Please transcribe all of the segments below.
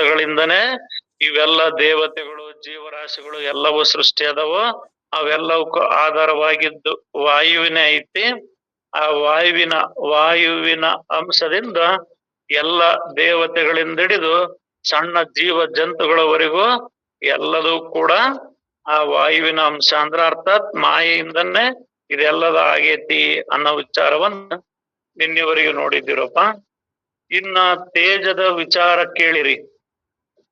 ಗಳಿಂದನೇ ಇವೆಲ್ಲ ದೇವತೆಗಳು ಜೀವರಾಶಿಗಳು ಎಲ್ಲವೂ ಸೃಷ್ಟಿ ಆದವು. ಅವೆಲ್ಲವಕ್ಕೂ ಆಧಾರವಾಗಿದ್ದು ವಾಯುವಿನ ಐತಿ. ಆ ವಾಯುವಿನ ಅಂಶದಿಂದ ಎಲ್ಲ ದೇವತೆಗಳಿಂದ ಹಿಡಿದು ಸಣ್ಣ ಜೀವ ಜಂತುಗಳವರೆಗೂ ಎಲ್ಲದೂ ಕೂಡ ಆ ವಾಯುವಿನ ಅಂಶ ಅಂದ್ರ ಅರ್ಥಾತ್ ಮಾಯೆಯಿಂದನೇ ಇದೆಲ್ಲದ ಆಗೇತಿ ಅನ್ನೋ ವಿಚಾರವನ್ನ ನಿನ್ನೆವರೆಗೂ ನೋಡಿದ್ದೀರಪ್ಪ. ಇನ್ನ ತೇಜದ ವಿಚಾರ ಕೇಳಿರಿ.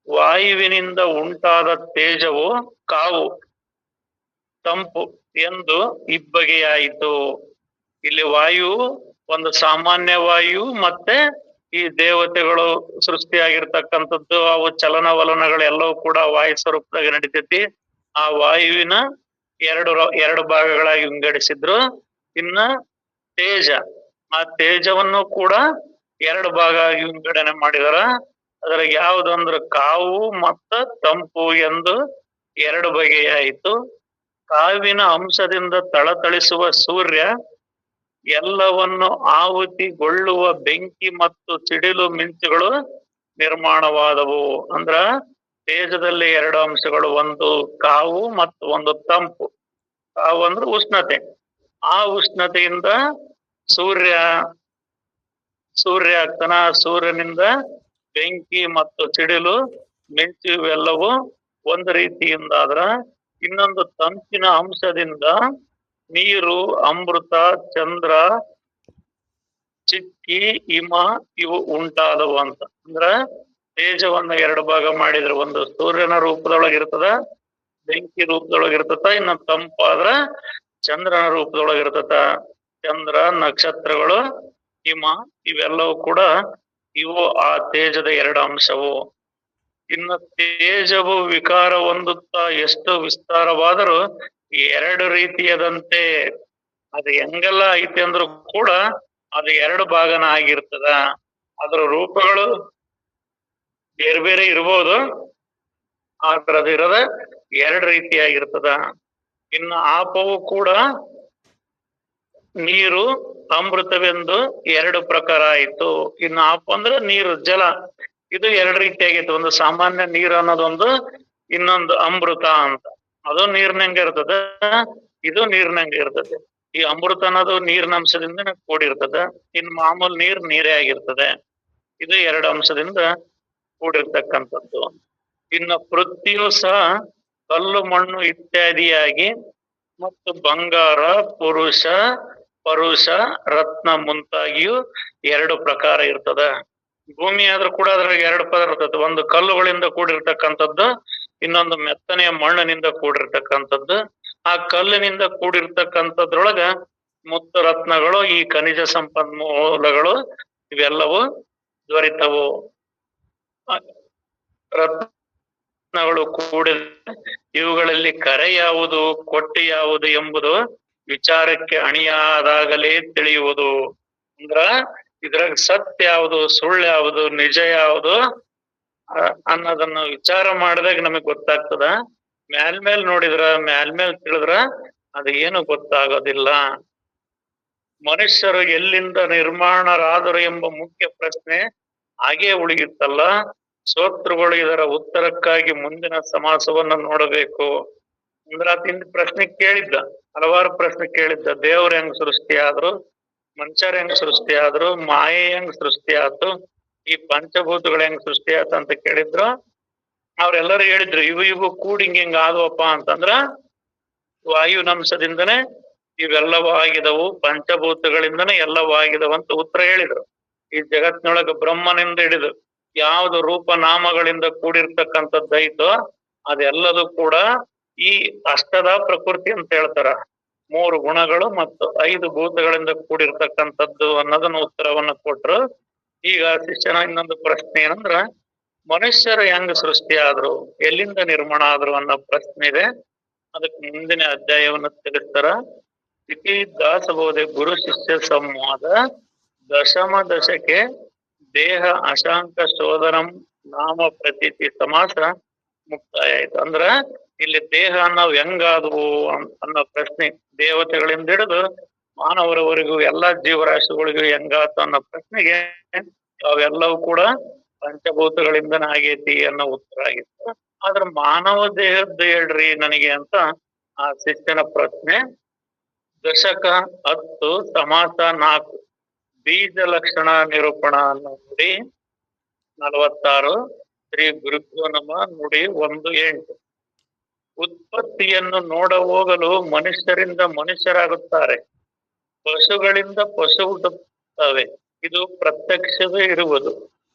ವಾಯುವಿನಿಂದ ಉಂಟಾದ ತೇಜವು ಕಾವು ತಂಪು ಎಂದು ಇಬ್ಬಗೆಯಾಯಿತು. ಇಲ್ಲಿ ವಾಯು ಒಂದು ಸಾಮಾನ್ಯ ವಾಯು, ಮತ್ತೆ ಈ ದೇವತೆಗಳು ಸೃಷ್ಟಿಯಾಗಿರ್ತಕ್ಕಂಥದ್ದು ಅವು ಚಲನವಲನಗಳೆಲ್ಲವೂ ಕೂಡ ವಾಯು ಸ್ವರೂಪದಾಗ ನಡೀತೈತಿ. ಆ ವಾಯುವಿನ ಎರಡು ಭಾಗಗಳಾಗಿ ವಿಂಗಡಿಸಿದ್ರು. ಇನ್ನ ತೇಜ, ಆ ತೇಜವನ್ನು ಕೂಡ ಎರಡು ಭಾಗ ಆಗಿ ವಿಂಗಡಣೆ ಮಾಡಿದಾರ. ಅದ್ರಾಗ ಯಾವುದಂದ್ರ ಕಾವು ಮತ್ತ ತಂಪು ಎಂದು ಎರಡು ಬಗೆಯಾಯಿತು. ಕಾವಿನ ಅಂಶದಿಂದ ಥಳಥಳಿಸುವ ಸೂರ್ಯ ಎಲ್ಲವನ್ನು ಆಹುತಿಗೊಳ್ಳುವ ಬೆಂಕಿ ಮತ್ತು ಸಿಡಿಲು ಮಿಂಚುಗಳು ನಿರ್ಮಾಣವಾದವು. ಅಂದ್ರ ತೇಜದಲ್ಲಿ ಎರಡು ಅಂಶಗಳು, ಒಂದು ಕಾವು ಮತ್ತು ಒಂದು ತಂಪು. ಕಾವು ಅಂದ್ರೆ ಉಷ್ಣತೆ. ಆ ಉಷ್ಣತೆಯಿಂದ ಸೂರ್ಯ ಆಗ್ತಾನ. ಸೂರ್ಯನಿಂದ ಬೆಂಕಿ ಮತ್ತು ಸಿಡಿಲು ಮಿಂಚು ಇವೆಲ್ಲವೂ ಒಂದು ರೀತಿಯಿಂದ ಆದ್ರ, ಇನ್ನೊಂದು ತಂಪಿನ ಅಂಶದಿಂದ ನೀರು, ಅಮೃತ, ಚಂದ್ರ, ಚಿಕ್ಕಿ, ಹಿಮ ಇವು ಉಂಟಾದವು ಅಂತ. ಅಂದ್ರ ತೇಜವನ್ನ ಎರಡು ಭಾಗ ಮಾಡಿದ್ರೆ ಒಂದು ಸೂರ್ಯನ ರೂಪದೊಳಗಿರ್ತದ, ಬೆಂಕಿ ರೂಪದೊಳಗಿರ್ತದ. ಇನ್ನು ತಂಪಾದ್ರ ಚಂದ್ರನ ರೂಪದೊಳಗಿರ್ತದ. ಚಂದ್ರ, ನಕ್ಷತ್ರಗಳು, ಹಿಮ ಇವೆಲ್ಲವೂ ಕೂಡ ಇವು ಆ ತೇಜದ ಎರಡು ಅಂಶವು. ಇನ್ನು ತೇಜವು ವಿಕಾರ ಹೊಂದುತ್ತಾ ಎಷ್ಟು ವಿಸ್ತಾರವಾದರೂ ಎರಡು ರೀತಿಯದಂತೆ. ಅದು ಹೆಂಗೆಲ್ಲ ಐತಿ ಅಂದ್ರೂ ಕೂಡ ಅದು ಎರಡು ಭಾಗನ ಆಗಿರ್ತದ. ಅದ್ರ ರೂಪಗಳು ಬೇರೆ ಬೇರೆ ಇರ್ಬೋದು, ಆದ್ರೆ ಅದಿರದ ಎರಡು ರೀತಿಯಾಗಿರ್ತದ. ಇನ್ನು ಆಪವು ಕೂಡ ನೀರು, ಅಮೃತವೆಂದು ಎರಡು ಪ್ರಕಾರ ಆಯ್ತು. ಇನ್ನು ಆಪ ಅಂದ್ರೆ ನೀರು, ಜಲ, ಇದು ಎರಡು ರೀತಿಯಾಗಿತ್ತು. ಒಂದು ಸಾಮಾನ್ಯ ನೀರು ಅನ್ನೋದೊಂದು, ಇನ್ನೊಂದು ಅಮೃತ ಅಂತ. ಅದು ನೀರಿನಂಗೆ ಇರ್ತದ, ಇದು ನೀರಿನಂಗೆ ಇರ್ತದೆ. ಈ ಅಮೃತ ಅನ್ನೋದು ನೀರಿನ ಅಂಶದಿಂದ ಕೂಡಿರ್ತದ. ಇನ್ನು ಮಾಮೂಲು ನೀರೇ ಆಗಿರ್ತದೆ. ಇದು ಎರಡು ಅಂಶದಿಂದ ಕೂಡಿರ್ತಕ್ಕಂಥದ್ದು. ಇನ್ನು ಪೃಥ್ವಿಯು ಸಹ ಕಲ್ಲು, ಮಣ್ಣು ಇತ್ಯಾದಿಯಾಗಿ ಮತ್ತು ಬಂಗಾರ, ಪರುಷ, ರತ್ನ ಮುಂತಾಗಿಯೂ ಎರಡು ಪ್ರಕಾರ ಇರ್ತದ. ಭೂಮಿ ಆದ್ರೂ ಕೂಡ ಅದ್ರಾಗ ಎರಡು ಪದ ಇರ್ತದೆ. ಒಂದು ಕಲ್ಲುಗಳಿಂದ ಕೂಡಿರ್ತಕ್ಕಂಥದ್ದು, ಇನ್ನೊಂದು ಮೆತ್ತನೆಯ ಮಣ್ಣಿನಿಂದ ಕೂಡಿರ್ತಕ್ಕಂಥದ್ದು. ಆ ಕಲ್ಲಿನಿಂದ ಕೂಡಿರ್ತಕ್ಕಂಥದ್ರೊಳಗ ಮುತ್ತು ರತ್ನಗಳು, ಈ ಖನಿಜ ಸಂಪನ್ಮೂಲಗಳು ಇವೆಲ್ಲವೂ ದೊರೆತವು. ರತ್ನಗಳು ಕೂಡಿದ ಇವುಗಳಲ್ಲಿ ಕರೆ ಯಾವುದು, ಕೊಟ್ಟಿ ಯಾವುದು ಎಂಬುದು ವಿಚಾರಕ್ಕೆ ಅಣಿಯಾದಾಗಲೇ ತಿಳಿಯುವುದು. ಅಂದ್ರ ಇದ್ರಾಗ ಸತ್ಯ ಯಾವುದು, ಸುಳ್ಳು ಯಾವುದು, ನಿಜ ಯಾವುದು ಅನ್ನೋದನ್ನ ವಿಚಾರ ಮಾಡಿದಾಗ ನಮಗ್ ಗೊತ್ತಾಗ್ತದ. ಮ್ಯಾಲ್ಮೇಲ್ ನೋಡಿದ್ರ, ಮ್ಯಾಲ್ಮೇಲ್ ತಿಳಿದ್ರ ಅದು ಏನು ಗೊತ್ತಾಗೋದಿಲ್ಲ. ಮನುಷ್ಯರು ಎಲ್ಲಿಂದ ನಿರ್ಮಾಣರಾದರು ಎಂಬ ಮುಖ್ಯ ಪ್ರಶ್ನೆ ಹಾಗೇ ಉಳಿಯುತ್ತಲ್ಲ. ಶ್ರೋತೃಗಳು ಇದರ ಉತ್ತರಕ್ಕಾಗಿ ಮುಂದಿನ ಸಮಾಸವನ್ನು ನೋಡಬೇಕು. ಅಂದ್ರ ಹಿಂದ್ ಪ್ರಶ್ನೆ ಕೇಳಿದ್ದ, ಹಲವಾರು ಪ್ರಶ್ನೆ ಕೇಳಿದ್ದ. ದೇವ್ರ ಹೆಂಗ್ ಸೃಷ್ಟಿ ಆದ್ರು, ಮನುಷ್ಯರ ಹೆಂಗ್ ಸೃಷ್ಟಿ ಆದ್ರು, ಮಾಯೆ ಹೆಂಗ್ ಸೃಷ್ಟಿ ಆಯ್ತು, ಈ ಪಂಚಭೂತಗಳು ಹೆಂಗ್ ಸೃಷ್ಟಿ ಆಯ್ತು ಅಂತ ಕೇಳಿದ್ರು. ಅವ್ರೆಲ್ಲರೂ ಹೇಳಿದ್ರು ಇವು ಕೂಡಿ ಹಿಂಗ ಆದ್ವಪ್ಪ ಅಂತಂದ್ರ ವಾಯುನಂಶದಿಂದನೇ ಇವೆಲ್ಲವೂ ಆಗಿದವು, ಪಂಚಭೂತಗಳಿಂದನೇ ಎಲ್ಲವೂ ಆಗಿದವು ಅಂತ ಉತ್ತರ ಹೇಳಿದ್ರು. ಈ ಜಗತ್ತಿನೊಳಗ ಬ್ರಹ್ಮನಿಂದ ಹಿಡಿದು ಯಾವ್ದು ರೂಪ ನಾಮಗಳಿಂದ ಕೂಡಿರ್ತಕ್ಕಂಥದ್ದೈತೋ ಅದೆಲ್ಲದೂ ಕೂಡ ಈ ಅಷ್ಟದ ಪ್ರಕೃತಿ ಅಂತ ಹೇಳ್ತಾರ. 3 ಗುಣಗಳು ಮತ್ತು 5 ಭೂತಗಳಿಂದ ಕೂಡಿರ್ತಕ್ಕಂಥದ್ದು ಅನ್ನೋದನ್ನ ಉತ್ತರವನ್ನ ಕೊಟ್ರು. ಈಗ ಶಿಷ್ಯನ ಇನ್ನೊಂದು ಪ್ರಶ್ನೆ ಏನಂದ್ರ, ಮನುಷ್ಯರು ಹೆಂಗ್ ಸೃಷ್ಟಿ ಆದ್ರು, ಎಲ್ಲಿಂದ ನಿರ್ಮಾಣ ಆದ್ರು ಅನ್ನೋ ಪ್ರಶ್ನೆ ಇದೆ. ಅದಕ್ಕೆ ಮುಂದಿನ ಅಧ್ಯಾಯವನ್ನು ತಿಳಿಸ್ತಾರ. ಇತಿ ದಾಸಬೋಧೆ ಗುರು ಶಿಷ್ಯ ಸಂವಾದ ದಶಮ ದಶಕೆ ದೇಹ ಅಶಾಂಕ ಶೋಧನಂ ನಾಮ ಪ್ರತೀತಿ ಸಮಾಸ ಮುಕ್ತಾಯ ಆಯ್ತು. ಅಂದ್ರ ಇಲ್ಲಿ ದೇಹ ನಾವು ಹೆಂಗಾದವು ಅನ್ನೋ ಪ್ರಶ್ನೆ, ದೇವತೆಗಳಿಂದ ಹಿಡಿದು ಮಾನವರವರೆಗೂ ಎಲ್ಲಾ ಜೀವರಾಶಿಗಳಿಗೂ ಹೆಂಗಾತು ಅನ್ನೋ ಪ್ರಶ್ನೆಗೆ ಅವೆಲ್ಲವೂ ಕೂಡ ಪಂಚಭೂತಗಳಿಂದನೇ ಆಗೈತಿ ಅನ್ನೋ ಉತ್ತರ ಆಗಿತ್ತು. ಆದ್ರ ಮಾನವ ದೇಹದ್ದು ಹೇಳ್ರಿ ನನಗೆ ಅಂತ ಆ ಶಿಷ್ಯನ ಪ್ರಶ್ನೆ. ದಶಕ 10 ಸಮಾಸ 4 ಬೀಜ ಲಕ್ಷಣ ನಿರೂಪಣ ಅನ್ನೋ ನುಡಿ 46 ಶ್ರೀ ಗುರುಭ್ಯೋ ನಮಃ ನುಡಿ 1-8. ಉತ್ಪತ್ತಿಯನ್ನು ನೋಡ ಹೋಗಲು ಮನುಷ್ಯರಿಂದ ಮನುಷ್ಯರಾಗುತ್ತಾರೆ, ಪಶುಗಳಿಂದ ಪಶು ಹುಟ್ಟುತ್ತವೆ, ಇದು ಪ್ರತ್ಯಕ್ಷವೇ ಇರುವುದು.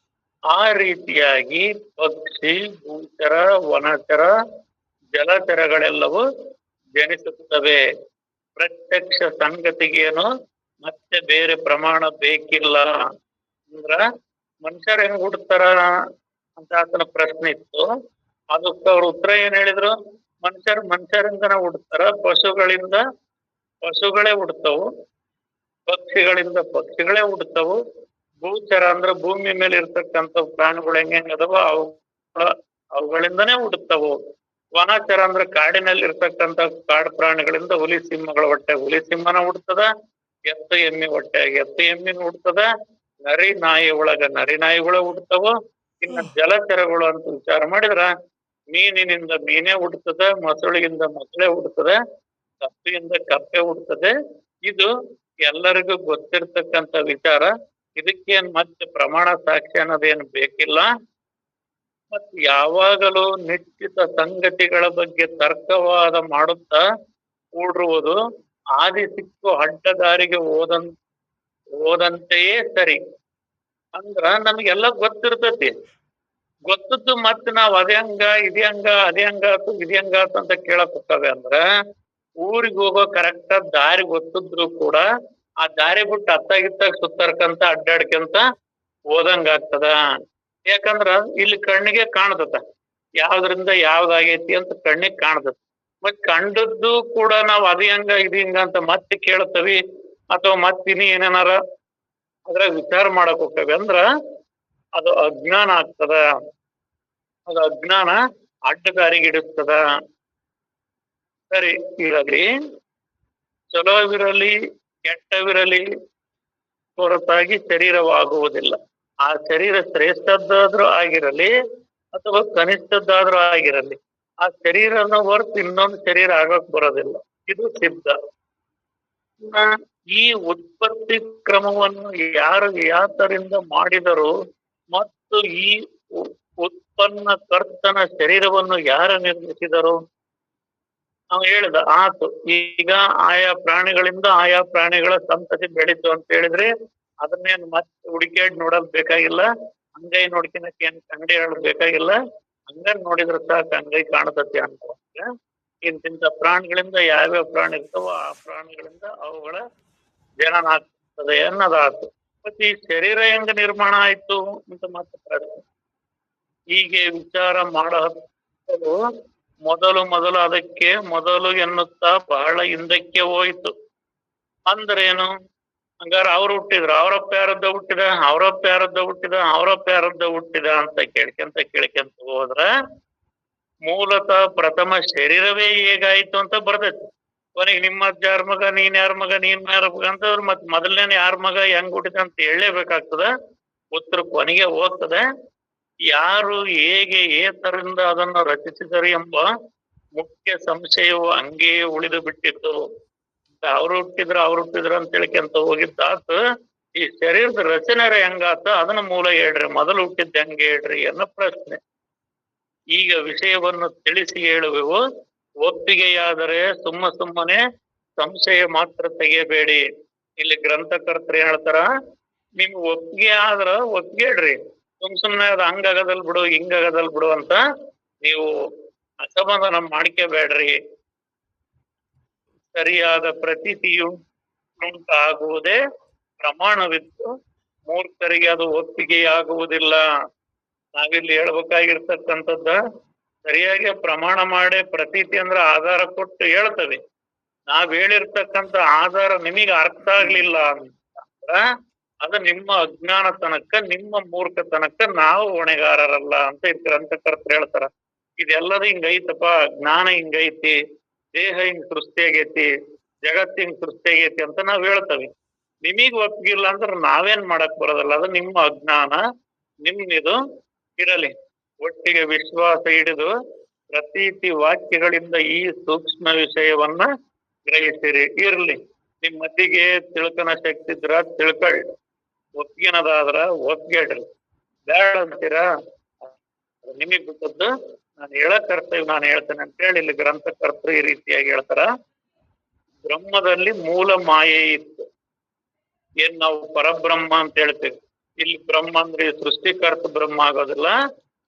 ಆ ರೀತಿಯಾಗಿ ಪಕ್ಷಿ, ಭೂಚರ, ವನಚರ, ಜಲಚರಗಳೆಲ್ಲವೂ ಜನಿಸುತ್ತವೆ. ಪ್ರತ್ಯಕ್ಷ ಸಂಗತಿಗೇನು ಮತ್ತೆ ಬೇರೆ ಪ್ರಮಾಣ ಬೇಕಿಲ್ಲ. ಅಂದ್ರ ಮನುಷ್ಯರು ಹೆಂಗ್ ಹುಡ್ತಾರ ಅಂತ ಆತನ ಪ್ರಶ್ನೆ ಇತ್ತು. ಅದಕ್ಕೆ ಅವ್ರ ಉತ್ತರ ಏನ್ ಹೇಳಿದ್ರು? ಮನುಷ್ಯರಿಂದನ ಹುಡ್ತಾರ, ಪಶುಗಳೇ ಹುಡ್ತವು, ಪಕ್ಷಿಗಳಿಂದ ಪಕ್ಷಿಗಳೇ ಹುಡ್ತವು, ಭೂಚರ ಅಂದ್ರ ಭೂಮಿ ಮೇಲೆ ಇರ್ತಕ್ಕಂಥ ಪ್ರಾಣಿಗಳು ಹೆಂಗ್ ಅದಾವ ಅವುಗಳಿಂದನೇ ಹುಡ್ತವು, ವನಚರ ಅಂದ್ರ ಕಾಡಿನಲ್ಲಿ ಇರ್ತಕ್ಕಂಥ ಕಾಡು ಪ್ರಾಣಿಗಳಿಂದ ಹುಲಿ ಸಿಂಹಗಳ ಹೊಟ್ಟೆ ಹುಲಿ ಸಿಂಹನ ಹುಡ್ತದ, ಎತ್ತು ಎಮ್ಮಿ ಹೊಟ್ಟೆಯಾಗಿ ಎತ್ತು ಎಮ್ಮಿನ ಹುಡ್ತದ, ನರಿ ನಾಯಿ ಒಳಗ ನರಿ ನಾಯಿಗಳು ಹುಡ್ತವು. ಇನ್ನು ಜಲಚರಗಳು ಅಂತ ವಿಚಾರ ಮಾಡಿದ್ರ ಮೀನಿನಿಂದ ಮೀನೇ ಹುಡ್ತದ, ಮೊಸಳಿಗಿಂದ ಮೊಸಳೆ ಹುಡ್ತದ, ಕಪ್ಪಿಯಿಂದ ಕಪ್ಪೆ ಹುಡ್ತದೆ. ಇದು ಎಲ್ಲರಿಗೂ ಗೊತ್ತಿರ್ತಕ್ಕಂಥ ವಿಚಾರ. ಇದಕ್ಕೇನ್ ಮತ್ತೆ ಪ್ರಮಾಣ ಸಾಕ್ಷಿ ಅನ್ನೋದೇನು ಬೇಕಿಲ್ಲ. ಮತ್ ಯಾವಾಗಲೂ ನಿಶ್ಚಿತ ಸಂಗತಿಗಳ ಬಗ್ಗೆ ತರ್ಕವಾದ ಮಾಡುತ್ತಾ ಕೂಡಿರುವುದು ಆದಿ ಸಿಕ್ಕು ಅಡ್ಡದಾರಿಗೆ ಹೋದಂತೆಯೇ ಸರಿ. ಅಂದ್ರ ನಮ್ಗೆಲ್ಲ ಗೊತ್ತಿರ್ತತಿ. ಗೊತ್ತದ್ದು ಮತ್ತೆ ನಾವ್ ಅದೇ ಹಂಗ ಇದೇ ಹಂಗ ಅದೇ ಹಂಗಾತು ಇದೇ ಹಂಗಾತು ಅಂತ ಕೇಳಕ್ ಹೋಗ್ತವೆ. ಅಂದ್ರ ಊರಿಗೆ ಹೋಗೋ ಕರೆಕ್ಟ್ ದಾರಿ ಗೊತ್ತಿದ್ರು ಕೂಡ ಆ ದಾರಿ ಬಿಟ್ಟು ಅತ್ತಾಗಿತ್ತಾಗ ಸುತ್ತರ್ಕಂತ ಅಡ್ಡಾಡ್ಕಂತ ಹೋದಂಗ ಆಗ್ತದ. ಯಾಕಂದ್ರ ಇಲ್ಲಿ ಕಣ್ಣಿಗೆ ಕಾಣ್ತದ ಯಾವ್ದ್ರಿಂದ ಯಾವ್ದಾಗೈತಿ ಅಂತ ಕಣ್ಣಿಗೆ ಕಾಣ್ತದ. ಮತ್ ಕಂಡದ್ದು ಕೂಡ ನಾವ್ ಅದೇ ಹಂಗ ಇದು ಹಿಂಗ ಅಂತ ಮತ್ತೆ ಕೇಳ್ತವಿ ಅಥವಾ ಮತ್ತಿನಿ ಏನೇನಾರ ಅದ್ರಾಗ ವಿಚಾರ ಮಾಡಕ್ ಹೋಗ್ತೇವೆ ಅಂದ್ರ ಅದು ಅಜ್ಞಾನ ಆಗ್ತದ. ಅದು ಅಜ್ಞಾನ ಅಡ್ಡದಾರಿಗಿಡಿಸ್ತದ. ಸರಿ ಇರಲಿ, ಚಲೋವಿರಲಿ ಕೆಟ್ಟವಿರಲಿ ಹೊರತಾಗಿ ಶರೀರವಾಗುವುದಿಲ್ಲ. ಆ ಶರೀರ ಶ್ರೇಷ್ಠದ್ದಾದ್ರೂ ಆಗಿರಲಿ ಅಥವಾ ಕನಿಷ್ಠದ್ದಾದ್ರೂ ಆಗಿರಲಿ, ಆ ಶರೀರನ ಹೊರತು ಇನ್ನೊಂದು ಶರೀರ ಆಗಕ್ ಬರೋದಿಲ್ಲ. ಇದು ಸಿದ್ಧ. ಈ ಉತ್ಪತ್ತಿ ಕ್ರಮವನ್ನು ಯಾರು ಯಾತರಿಂದ ಮಾಡಿದರು ಮತ್ತು ಈ ಉತ್ಪನ್ನ ಕರ್ತನ ಶರೀರವನ್ನು ಯಾರು ನಿರ್ಮಿಸಿದರು? ನಾವು ಹೇಳಿದ ಆತು. ಈಗ ಆಯಾ ಪ್ರಾಣಿಗಳಿಂದ ಆಯಾ ಪ್ರಾಣಿಗಳ ಸಂತತಿ ಬೆಳೀತು ಅಂತ ಹೇಳಿದ್ರೆ ಅದನ್ನೇನು ಮತ್ತೆ ಹುಡುಕಾಡಿ ನೋಡೋದ್ ಬೇಕಾಗಿಲ್ಲ. ಅಂಗೈ ನೋಡ್ಕಿನಕ್ ಏನ್ ಕಂಡಿ ಹೇಳೋದ್ ಬೇಕಾಗಿಲ್ಲ. ಹಂಗ ನೋಡಿದ್ರ ಸಾಕು ಅಂಗೈ ಕಾಣತತಿ ಅಂತ. ಇಂತಿಂತ ಪ್ರಾಣಿಗಳಿಂದ ಯಾವ್ಯಾವ ಪ್ರಾಣಿ ಇರ್ತಾವೋ ಆ ಪ್ರಾಣಿಗಳಿಂದ ಅವುಗಳ ಜನನ ಆಗ್ತದೆ ಅನ್ನೋದಾತು. ಮತ್ತೆ ಈ ಶರೀರ ಹೆಂಗ ನಿರ್ಮಾಣ ಆಯ್ತು ಅಂತ ಮತ್ತೆ ಪ್ರಶ್ನೆ. ಹೀಗೆ ವಿಚಾರ ಮಾಡಲು ಮೊದಲು ಅದಕ್ಕೆ ಮೊದಲು ಎನ್ನುತ್ತಾ ಬಹಳ ಹಿಂದಕ್ಕೆ ಹೋಯ್ತು. ಅಂದ್ರೇನು? ಹಂಗಾರ ಅವ್ರು ಹುಟ್ಟಿದ್ರು, ಅವರಪ್ಪ ಯಾರದ್ದ ಹುಟ್ಟಿದ, ಅವರಪ್ಪ ಯಾರದ್ದ ಹುಟ್ಟಿದ ಅಂತ ಕೇಳ್ಕೊಂತ ಹೋದ್ರ ಮೂಲತಃ ಪ್ರಥಮ ಶರೀರವೇ ಹೇಗಾಯ್ತು ಅಂತ ಬರ್ತೈತಿ. ಕೊನೆಗೆ ನಿಮ್ಮ ಅಜ್ಜ ಯಾರ ಮಗ, ನೀನ್ ಯಾರ ಮಗ ಅಂತಂದ್ರ ಮತ್ ಮೊದಲನೇ ಯಾರ ಮಗ ಹೆಂಗ್ ಹುಟ್ಟಿದ ಅಂತ ಹೇಳಲೇಬೇಕಾಗ್ತದ. ಉತ್ತರ ಕೊನೆಗೆ ಹೋಗ್ತದೆ. ಯಾರು ಹೇಗೆ ಏತರಿಂದ ಅದನ್ನು ರಚಿಸಿದರು ಎಂಬ ಮುಖ್ಯ ಸಂಶಯವು ಹಂಗೆಯೇ ಉಳಿದು ಬಿಟ್ಟಿತ್ತು. ಅವ್ರು ಹುಟ್ಟಿದ್ರ ಅಂತ ಹೇಳ್ಕೊಂತ ಹೋಗಿದ್ದಾತ. ಈ ಶರೀರದ ರಚನೆ ಹೆಂಗಾತ ಅದನ್ನ ಮೂಲ ಹೇಳ್ರಿ, ಮೊದಲು ಹುಟ್ಟಿದ್ದ ಹೆಂಗೆ ಹೇಳ್ರಿ ಅನ್ನೋ ಪ್ರಶ್ನೆ. ಈಗ ವಿಷಯವನ್ನು ತಿಳಿಸಿ ಹೇಳುವೆವು. ಒಪ್ಪಿಗೆಯಾದರೆ ಸುಮ್ಮನೆ ಸಂಶಯ ಮಾತ್ರ ತೆಗೆಯಬೇಡಿ. ಇಲ್ಲಿ ಗ್ರಂಥಕರ್ತರು ಹೇಳ್ತಾರ, ನಿಮ್ಗೆ ಒಪ್ಪಿಗೆ ಆದ್ರ ಒಪ್ಪಿಗೆ ಹೇಳ್ರಿ, ಸುಮ್ನೆ ಅದು ಹಂಗಾಗದಲ್ ಬಿಡು ಹಿಂಗಾಗದಲ್ ಬಿಡು ಅಂತ ನೀವು ಅಸಮಾಧಾನ ಮಾಡ್ಕೋಬೇಡ್ರಿ. ಸರಿಯಾದ ಪ್ರತೀತಿಯು ಉಂಟಾಗುವುದೇ ಪ್ರಮಾಣವಿತ್ತು, ಮೂರ್ಖರಿಗೆ ಅದು ಒಪ್ಪಿಗೆಯಾಗುವುದಿಲ್ಲ. ನಾವಿಲ್ಲಿ ಹೇಳ್ಬೇಕಾಗಿರ್ತಕ್ಕಂಥದ್ದ ಸರಿಯಾಗಿ ಪ್ರಮಾಣ ಮಾಡಿ ಪ್ರತೀತಿ ಅಂದ್ರೆ ಆಧಾರ ಕೊಟ್ಟು ಹೇಳ್ತವೆ. ನಾವ್ ಹೇಳಿರ್ತಕ್ಕಂಥ ಆಧಾರ ನಿಮಗೆ ಅರ್ಥ ಆಗ್ಲಿಲ್ಲ ಅಂತ ಅದು ನಿಮ್ಮ ಅಜ್ಞಾನತನಕ್ಕ, ನಿಮ್ಮ ಮೂರ್ಖತನಕ್ಕ ನಾವು ಹೊಣೆಗಾರರಲ್ಲ ಅಂತ ಗ್ರಂಥಕರ್ತರು ಹೇಳ್ತಾರ. ಇದೆಲ್ಲದ ಹಿಂಗೈತಪ್ಪ, ಜ್ಞಾನ ಹಿಂಗೈತಿ, ದೇಹ ಹಿಂಗ್ ಸೃಷ್ಟಿ ಆಗೈತಿ, ಜಗತ್ ಹಿಂಗ್ ಸೃಷ್ಟಿ ಆಗೈತಿ ಅಂತ ನಾವ್ ಹೇಳ್ತೇವೆ. ನಿಮಗ್ ಒಪ್ಪಿಗಿಲ್ಲ ಅಂದ್ರೆ ನಾವೇನ್ ಮಾಡಕ್ ಬರೋದಲ್ಲ, ಅದು ನಿಮ್ಮ ಅಜ್ಞಾನ. ನಿಮ್ಮಿದು ಇರಲಿ. ಒಟ್ಟಿಗೆ ವಿಶ್ವಾಸ ಹಿಡಿದು ಪ್ರತೀತಿ ವಾಕ್ಯಗಳಿಂದ ಈ ಸೂಕ್ಷ್ಮ ವಿಷಯವನ್ನ ಗ್ರಹಿಸಿರಿ. ಇರ್ಲಿ, ನಿಮ್ ಮತಿಗೆ ತಿಳ್ಕನ ಶಕ್ತಿ ಇದ್ರ ತಿಳ್ಕೊಳ್ಳಿ, ಒಪ್ಗಿನದಾದ್ರ ಒಪ್ಗೆಡ್ರಿ, ಬ್ಯಾಡ ಅಂತೀರಾ ನಿಮಗ್ ಬಿಟ್ಟದ್ದು. ನಾನು ಹೇಳಕ್ ಕರ್ತವ್ಯ ನಾನು ಹೇಳ್ತೇನೆ ಅಂತ ಹೇಳಿ ಇಲ್ಲಿ ಗ್ರಂಥಕರ್ತರು ಈ ರೀತಿಯಾಗಿ ಹೇಳ್ತಾರ. ಬ್ರಹ್ಮದಲ್ಲಿ ಮೂಲ ಮಾಯೆ ಇತ್ತು. ಏನ್ ನಾವು ಪರಬ್ರಹ್ಮ ಅಂತ ಹೇಳ್ತೇವೆ. ಇಲ್ಲಿ ಬ್ರಹ್ಮ ಅಂದ್ರೆ ಸೃಷ್ಟಿಕರ್ತ ಬ್ರಹ್ಮ ಆಗೋದಿಲ್ಲ.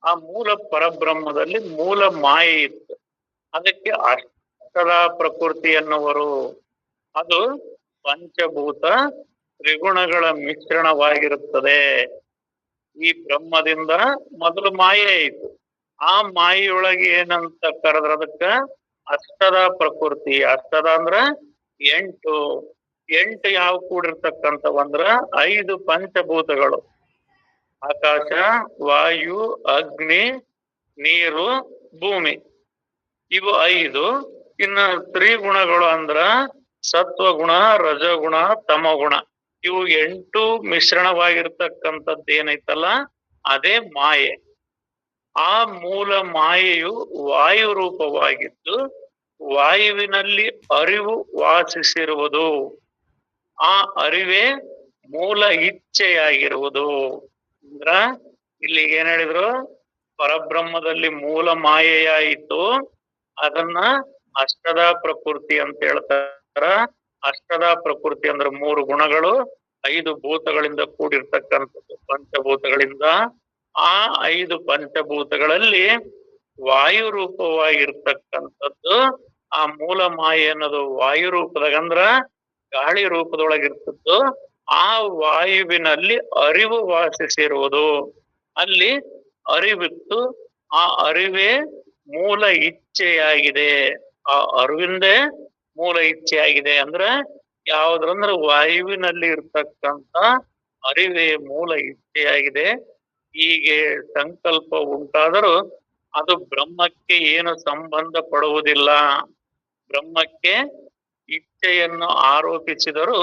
ಆ ಮೂಲ ಪರಬ್ರಹ್ಮದಲ್ಲಿ ಮೂಲ ಮಾಯೆ ಇತ್ತು. ಅದಕ್ಕೆ ಅಷ್ಟದ ಪ್ರಕೃತಿ ಎನ್ನುವರು. ಅದು ಪಂಚಭೂತ ತ್ರಿಗುಣಗಳ ಮಿಶ್ರಣವಾಗಿರುತ್ತದೆ. ಈ ಬ್ರಹ್ಮದಿಂದ ಮೊದಲು ಮಾಯೆ ಇತ್ತು. ಆ ಮಾಯೆಯೊಳಗೆ ಏನಂತ ಕರೆದ್ರ ಅದಕ್ಕ ಅಷ್ಟದ ಪ್ರಕೃತಿ. ಅಷ್ಟದ ಅಂದ್ರ ಎಂಟು. ಎಂಟು ಯಾವ ಕೂಡಿರ್ತಕ್ಕಂಥವಂದ್ರ 5 ಪಂಚಭೂತಗಳು: ಆಕಾಶ, ವಾಯು, ಅಗ್ನಿ, ನೀರು, ಭೂಮಿ. ಇವು 5. ಇನ್ನು ತ್ರಿಗುಣಗಳು ಅಂದ್ರ ಸತ್ವಗುಣ, ರಜಗುಣ, ತಮಗುಣ. ಇವು 8 ಮಿಶ್ರಣವಾಗಿರ್ತಕ್ಕಂಥದ್ದು ಏನೈತಲ್ಲ ಅದೇ ಮಾಯೆ. ಆ ಮೂಲ ಮಾಯೆಯು ವಾಯು ರೂಪವಾಗಿದ್ದು ವಾಯುವಿನಲ್ಲಿ ಅರಿವು ವಾಸಿಸಿರುವುದು. ಆ ಅರಿವೇ ಮೂಲ ಇಚ್ಛೆಯಾಗಿರುವುದು. ಅಂದ್ರ ಇಲ್ಲಿ ಏನ್ ಹೇಳಿದ್ರು, ಪರಬ್ರಹ್ಮದಲ್ಲಿ ಮೂಲ ಮಾಯೆಯಾಯಿತು. ಅದನ್ನ ಅಷ್ಟದ ಪ್ರಕೃತಿ ಅಂತ ಹೇಳ್ತಾರ. ಅಷ್ಟದ ಪ್ರಕೃತಿ ಅಂದ್ರೆ 3 ಗುಣಗಳು 5 ಭೂತಗಳಿಂದ ಕೂಡಿರ್ತಕ್ಕಂಥದ್ದು, ಪಂಚಭೂತಗಳಿಂದ. ಆ 5 ಪಂಚಭೂತಗಳಲ್ಲಿ ವಾಯು ರೂಪವಾಗಿರ್ತಕ್ಕಂಥದ್ದು ಆ ಮೂಲ ಮಾಯೆ ಅನ್ನೋದು. ವಾಯು ರೂಪದಾಗ ಅಂದ್ರ ಗಾಳಿ ರೂಪದೊಳಗಿರ್ತದ್ದು. ಆ ವಾಯುವಿನಲ್ಲಿ ಅರಿವು ವಾಸಿಸಿರುವುದು. ಅಲ್ಲಿ ಅರಿವಿತ್ತು. ಆ ಅರಿವೇ ಮೂಲ ಇಚ್ಛೆಯಾಗಿದೆ. ಆ ಅರಿವಿಂದೇ ಮೂಲ ಇಚ್ಛೆಯಾಗಿದೆ. ಅಂದ್ರ ಯಾವುದಂದ್ರ ವಾಯುವಿನಲ್ಲಿ ಇರ್ತಕ್ಕಂಥ ಅರಿವೇ ಮೂಲ ಇಚ್ಛೆಯಾಗಿದೆ. ಹೀಗೆ ಸಂಕಲ್ಪ ಉಂಟಾದರೂ ಅದು ಬ್ರಹ್ಮಕ್ಕೆ ಏನು ಸಂಬಂಧ ಪಡುವುದಿಲ್ಲ. ಬ್ರಹ್ಮಕ್ಕೆ ಇಚ್ಛೆಯನ್ನು ಆರೋಪಿಸಿದರೂ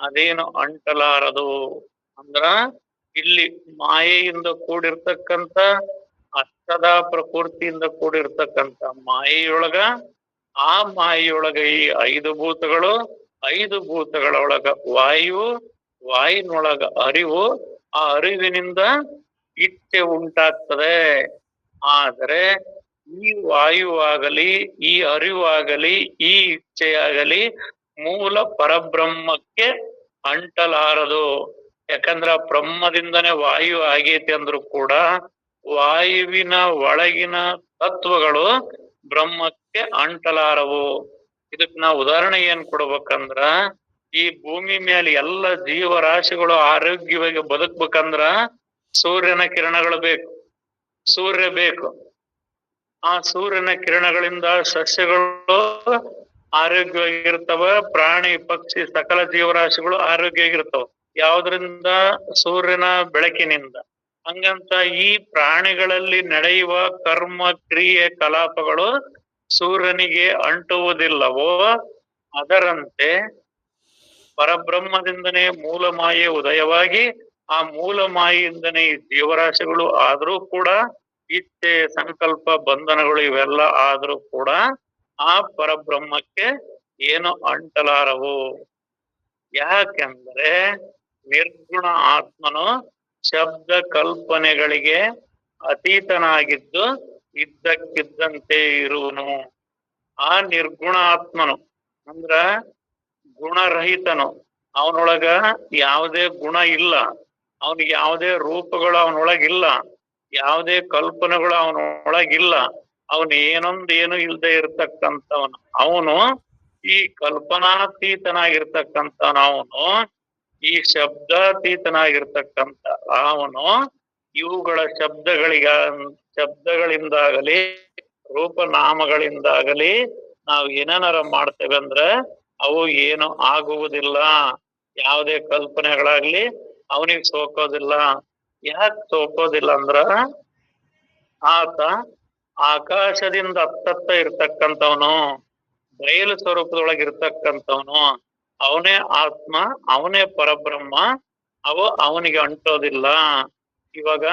ಅದೇನು ಅಂಟಲಾರದು. ಅಂದ್ರ ಇಲ್ಲಿ ಮಾಯೆಯಿಂದ ಕೂಡಿರ್ತಕ್ಕಂಥ ಅಷ್ಟದ ಪ್ರಕೃತಿಯಿಂದ ಕೂಡಿರ್ತಕ್ಕಂಥ ಮಾಯೆಯೊಳಗ, ಆ ಮಾಯೆಯೊಳಗ ಈ 5 ಭೂತಗಳು, 5 ಭೂತಗಳೊಳಗ ವಾಯು, ವಾಯುವಿನೊಳಗ ಅರಿವು. ಆ ಅರಿವಿನಿಂದ ಇಚ್ಛೆ ಉಂಟಾಗ್ತದೆ. ಆದರೆ ಈ ವಾಯುವಾಗಲಿ, ಈ ಅರಿವಾಗಲಿ, ಈ ಇಚ್ಛೆಯಾಗಲಿ ಮೂಲ ಪರಬ್ರಹ್ಮಕ್ಕೆ ಅಂಟಲಾರದು. ಯಾಕಂದ್ರ ಬ್ರಹ್ಮದಿಂದನೇ ವಾಯು ಆಗೈತಿ ಅಂದ್ರು ಕೂಡ ವಾಯುವಿನ ಒಳಗಿನ ತತ್ವಗಳು ಬ್ರಹ್ಮಕ್ಕೆ ಅಂಟಲಾರವು. ಇದಕ್ ನಾವು ಉದಾಹರಣೆ ಏನ್ ಕೊಡ್ಬೇಕಂದ್ರ, ಈ ಭೂಮಿ ಮೇಲೆ ಎಲ್ಲ ಜೀವರಾಶಿಗಳು ಆರೋಗ್ಯವಾಗಿ ಬದುಕ್ಬೇಕಂದ್ರ ಸೂರ್ಯನ ಕಿರಣಗಳು ಬೇಕು, ಸೂರ್ಯ ಬೇಕು. ಆ ಸೂರ್ಯನ ಕಿರಣಗಳಿಂದ ಸಸ್ಯಗಳು ಆರೋಗ್ಯವಾಗಿರ್ತವ, ಪ್ರಾಣಿ ಪಕ್ಷಿ ಸಕಲ ಜೀವರಾಶಿಗಳು ಆರೋಗ್ಯವಾಗಿರ್ತವ. ಯಾವುದರಿಂದ? ಸೂರ್ಯನ ಬೆಳಕಿನಿಂದ. ಹಂಗಂತ ಈ ಪ್ರಾಣಿಗಳಲ್ಲಿ ನಡೆಯುವ ಕರ್ಮ ಕ್ರಿಯೆ ಕಲಾಪಗಳು ಸೂರ್ಯನಿಗೆ ಅಂಟುವುದಿಲ್ಲವೋ ಅದರಂತೆ ಪರಬ್ರಹ್ಮದಿಂದನೇ ಮೂಲ ಮಾಯೆ ಉದಯವಾಗಿ ಆ ಮೂಲ ಮಾಯೆಯಿಂದನೇ ಜೀವರಾಶಿಗಳು ಆದ್ರೂ ಕೂಡ ಇಚ್ಛೆ, ಸಂಕಲ್ಪ, ಬಂಧನಗಳು ಇವೆಲ್ಲ ಆದ್ರೂ ಕೂಡ ಆ ಪರಬ್ರಹ್ಮಕ್ಕೆ ಏನು ಅಂಟಲಾರವು. ಯಾಕೆಂದ್ರೆ ನಿರ್ಗುಣ ಆತ್ಮನು ಶಬ್ದ ಕಲ್ಪನೆಗಳಿಗೆ ಅತೀತನಾಗಿದ್ದು ಇದ್ದಕ್ಕಿದ್ದಂತೆ ಇರುವನು. ಆ ನಿರ್ಗುಣ ಆತ್ಮನು ಅಂದ್ರ ಗುಣರಹಿತನು. ಅವನೊಳಗ ಯಾವುದೇ ಗುಣ ಇಲ್ಲ, ಅವನಿಗೆ ಯಾವುದೇ ರೂಪಗಳು ಅವನೊಳಗಿಲ್ಲ, ಯಾವುದೇ ಕಲ್ಪನೆಗಳು ಅವನೊಳಗಿಲ್ಲ. ಅವನು ಏನೊಂದೇನು ಇಲ್ದೆ ಇರ್ತಕ್ಕಂಥವನು. ಅವನು ಈ ಕಲ್ಪನಾತೀತನಾಗಿರ್ತಕ್ಕಂಥವನು. ಅವನು ಈ ಶಬ್ದಾತೀತನಾಗಿರ್ತಕ್ಕಂಥ ಅವನು ಇವುಗಳ ಶಬ್ದಗಳಿಂದಾಗಲಿ ರೂಪನಾಮಗಳಿಂದಾಗಲಿ ನಾವು ಏನಾರ ಮಾಡ್ತೇವೆ ಅಂದ್ರೆ ಅವು ಏನು ಆಗುವುದಿಲ್ಲ. ಯಾವುದೇ ಕಲ್ಪನೆಗಳಾಗ್ಲಿ ಅವನಿಗೆ ಸೋಕೋದಿಲ್ಲ. ಯಾಕೆ ಸೋಕೋದಿಲ್ಲ ಅಂದ್ರ ಆತ ಆಕಾಶದಿಂದ ಹತ್ತತ್ತ ಇರ್ತಕ್ಕಂಥವನು, ಬಯಲು ಸ್ವರೂಪದೊಳಗಿರ್ತಕ್ಕಂಥವನು. ಅವನೇ ಆತ್ಮ, ಅವನೇ ಪರಬ್ರಹ್ಮ. ಅವು ಅವನಿಗೆ ಅಂಟೋದಿಲ್ಲ. ಇವಾಗ